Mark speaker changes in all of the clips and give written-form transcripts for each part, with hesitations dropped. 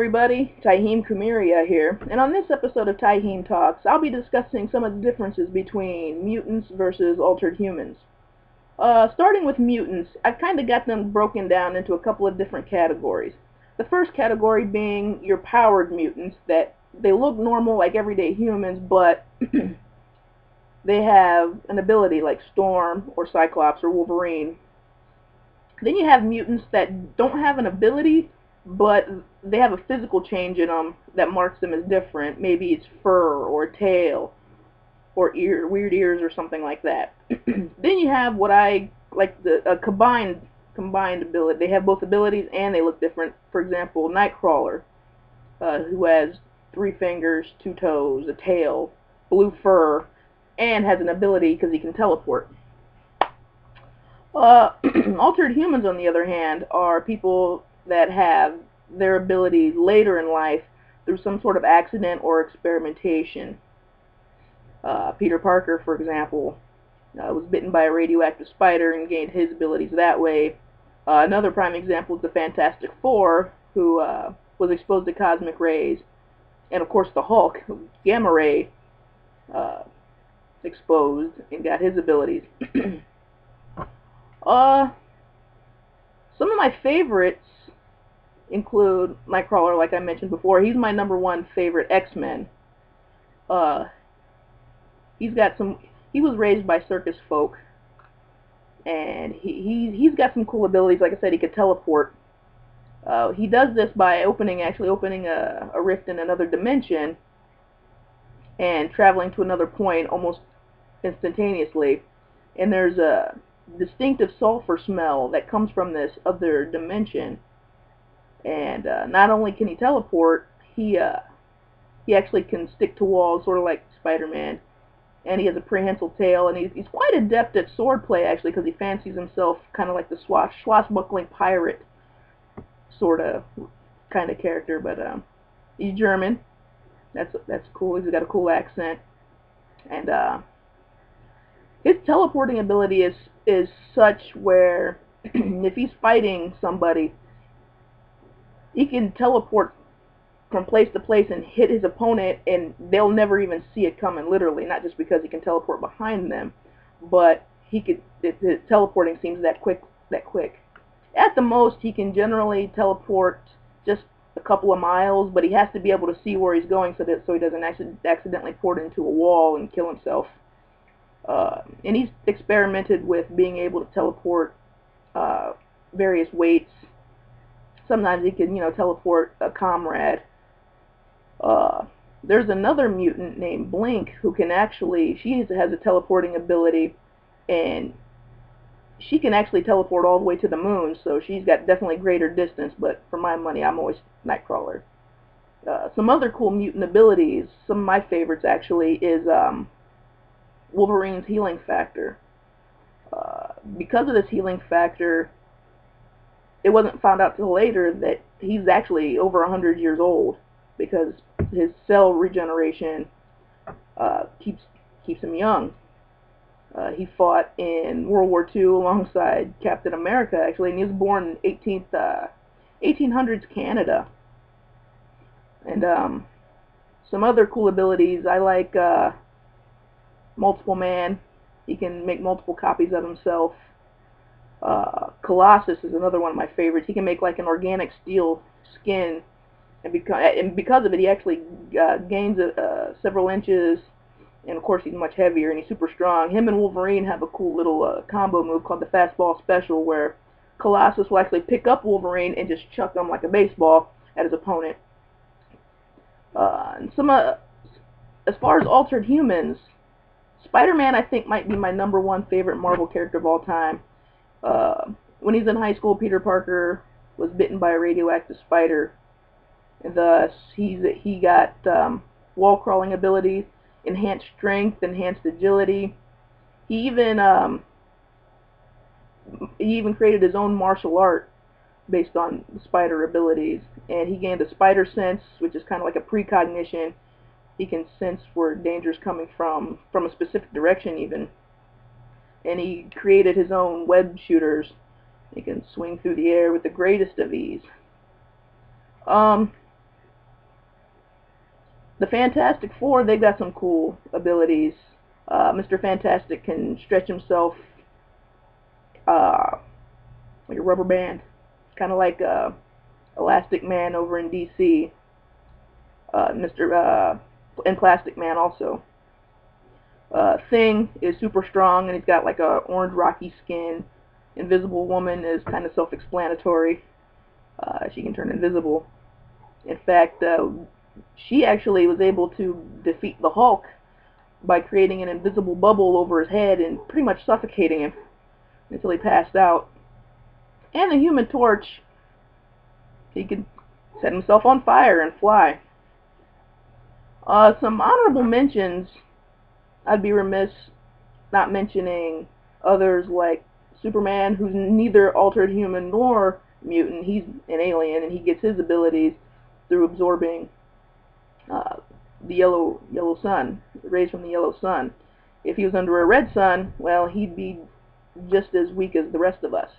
Speaker 1: everybody, Tyheam here, and on this episode of Tyheam Talks, I'll be discussing some of the differences between mutants versus altered humans. Starting with mutants, I've kind of got them broken down into a couple of different categories. The first category being your powered mutants, that they look normal like everyday humans, but they have an ability like Storm or Cyclops or Wolverine. Then you have mutants that don't have an ability, but they have a physical change in them that marks them as different. Maybe it's fur or tail or weird ears or something like that. Then you have what I like the combined ability. They have both abilities and they look different. For example, Nightcrawler, who has 3 fingers, 2 toes, a tail, blue fur, and has an ability because he can teleport. Altered humans, on the other hand, are people that have their abilities later in life through some sort of accident or experimentation. Peter Parker, for example, was bitten by a radioactive spider and gained his abilities that way. Another prime example is the Fantastic Four, who was exposed to cosmic rays, and of course the Hulk, gamma ray exposed and got his abilities. Some of my favorites include Nightcrawler, like I mentioned before. He's my #1 favorite X-Men. He's got some. He was raised by circus folk, and he's got some cool abilities. Like I said, he could teleport. He does this by actually opening a rift in another dimension and traveling to another point almost instantaneously. And there's a distinctive sulfur smell that comes from this other dimension. And not only can he teleport, he actually can stick to walls, sort of like Spider-Man. And he has a prehensile tail, and he's quite adept at swordplay, actually, because he fancies himself kind of like the swashbuckling pirate sort of kind of character. But he's German. That's cool. He's got a cool accent, and his teleporting ability is such where if he's fighting somebody, he can teleport from place to place and hit his opponent, and they'll never even see it coming, literally. Not just because he can teleport behind them, but his teleporting seems that quick. At the most, he can generally teleport just a couple of miles, but he has to be able to see where he's going so he doesn't accidentally port into a wall and kill himself. And he's experimented with being able to teleport various weights. Sometimes he can, teleport a comrade. There's another mutant named Blink who can actually, she has a teleporting ability, and she can actually teleport all the way to the moon, so she's got definitely greater distance, but for my money, I'm always Nightcrawler. Some other cool mutant abilities, some of my favorites actually, is Wolverine's healing factor. Because of this healing factor, it wasn't found out till later that he's actually over 100 years old, because his cell regeneration keeps him young. He fought in World War II alongside Captain America, actually, and he was born in 1800s Canada. And some other cool abilities, I like Multiple Man. He can make multiple copies of himself. Colossus is another one of my favorites. He can make like an organic steel skin, and because of it, he actually gains several inches, and of course he's much heavier and he's super strong. Him and Wolverine have a cool little combo move called the Fastball Special, where Colossus will actually pick up Wolverine and just chuck him like a baseball at his opponent. And as far as altered humans, Spider-Man, I think, might be my #1 favorite Marvel character of all time. When he's in high school, Peter Parker was bitten by a radioactive spider, and thus he got wall crawling ability, enhanced strength, enhanced agility. He even created his own martial art based on spider abilities, and he gained a spider sense, which is kind of like a precognition. He can sense where danger's coming from a specific direction even. And he created his own web shooters. He can swing through the air with the greatest of ease. The Fantastic Four, they've got some cool abilities. Mr. Fantastic can stretch himself uh, like a rubber band, kind of like Elastic Man over in DC. Mr. And Plastic Man also. Thing is super strong, and he's got like a orange rocky skin. Invisible Woman is kind of self-explanatory. She can turn invisible. In fact, she actually was able to defeat the Hulk by creating an invisible bubble over his head and pretty much suffocating him until he passed out. And the Human Torch, he could set himself on fire and fly. Some honorable mentions, I'd be remiss not mentioning others like Superman, who's neither altered human nor mutant. He's an alien, and he gets his abilities through absorbing the yellow sun, rays from the yellow sun. If he was under a red sun, well, he'd be just as weak as the rest of us.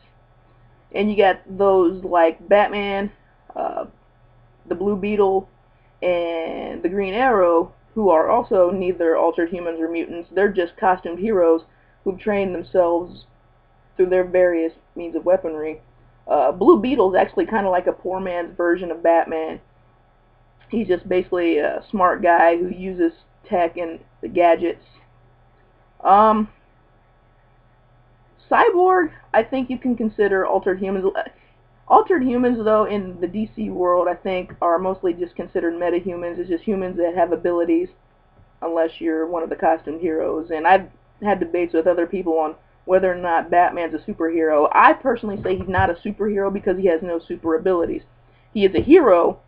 Speaker 1: And you got those like Batman, the Blue Beetle, and the Green Arrow, who are also neither altered humans or mutants. They're just costumed heroes who've trained themselves through their various means of weaponry. Blue Beetle's actually kind of like a poor man's version of Batman. He's just basically a smart guy who uses tech and the gadgets. Cyborg, I think you can consider altered humans. Altered humans, though, in the DC world, I think, are mostly just considered metahumans. It's just humans that have abilities, unless you're one of the costumed heroes. And I've had debates with other people on whether or not Batman's a superhero. I personally say he's not a superhero because he has no super abilities. He is a hero,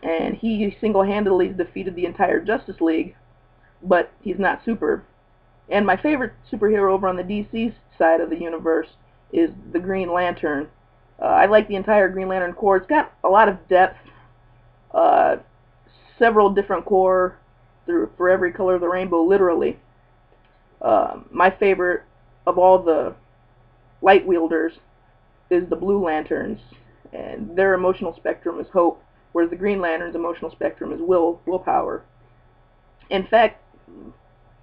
Speaker 1: and he single-handedly defeated the entire Justice League, but he's not super. And my favorite superhero over on the DC side of the universe is the Green Lantern. I like the entire Green Lantern Corps. It's got a lot of depth, several different corps for every color of the rainbow, literally. My favorite of all the light wielders is the Blue Lanterns, and their emotional spectrum is hope, whereas the Green Lantern's emotional spectrum is willpower. In fact,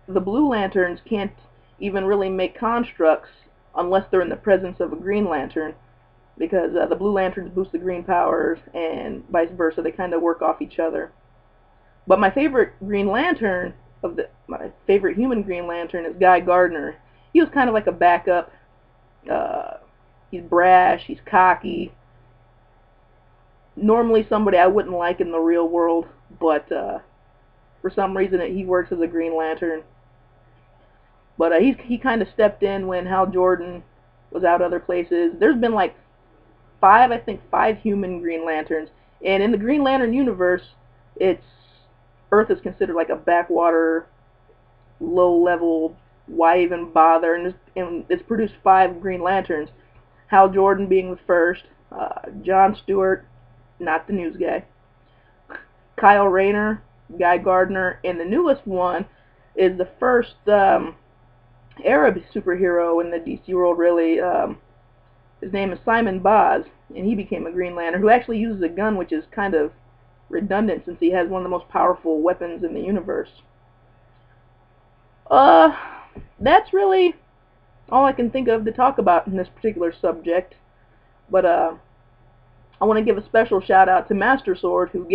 Speaker 1: the Blue Lanterns can't even really make constructs unless they're in the presence of a Green Lantern, because the Blue Lanterns boost the green powers, and vice versa. They kind of work off each other. But my favorite Green Lantern, my favorite human Green Lantern, is Guy Gardner. He was kind of like a backup. He's brash, he's cocky. Normally somebody I wouldn't like in the real world, but for some reason he works as a Green Lantern. But he kind of stepped in when Hal Jordan was out other places. There's been like five human Green Lanterns. And in the Green Lantern universe, Earth is considered like a backwater, low-level, why even bother? And it's produced 5 Green Lanterns. Hal Jordan being the first, John Stewart, not the news guy, Kyle Rayner, Guy Gardner, and the newest one is the first Arab superhero in the DC world, really. His name is Simon Baz, and he became a Green Lantern, who actually uses a gun, which is kind of redundant since he has one of the most powerful weapons in the universe. That's really all I can think of to talk about in this particular subject. But I want to give a special shout out to Master Sword, who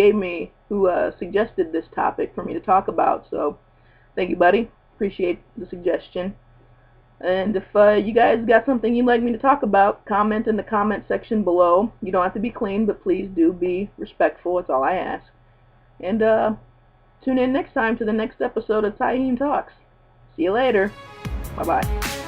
Speaker 1: suggested this topic for me to talk about. So thank you, buddy. Appreciate the suggestion. And if you guys got something you'd like me to talk about, comment in the comment section below. You don't have to be clean, but please do be respectful. That's all I ask. And tune in next time to the next episode of Tyheam Talks. See you later. Bye-bye.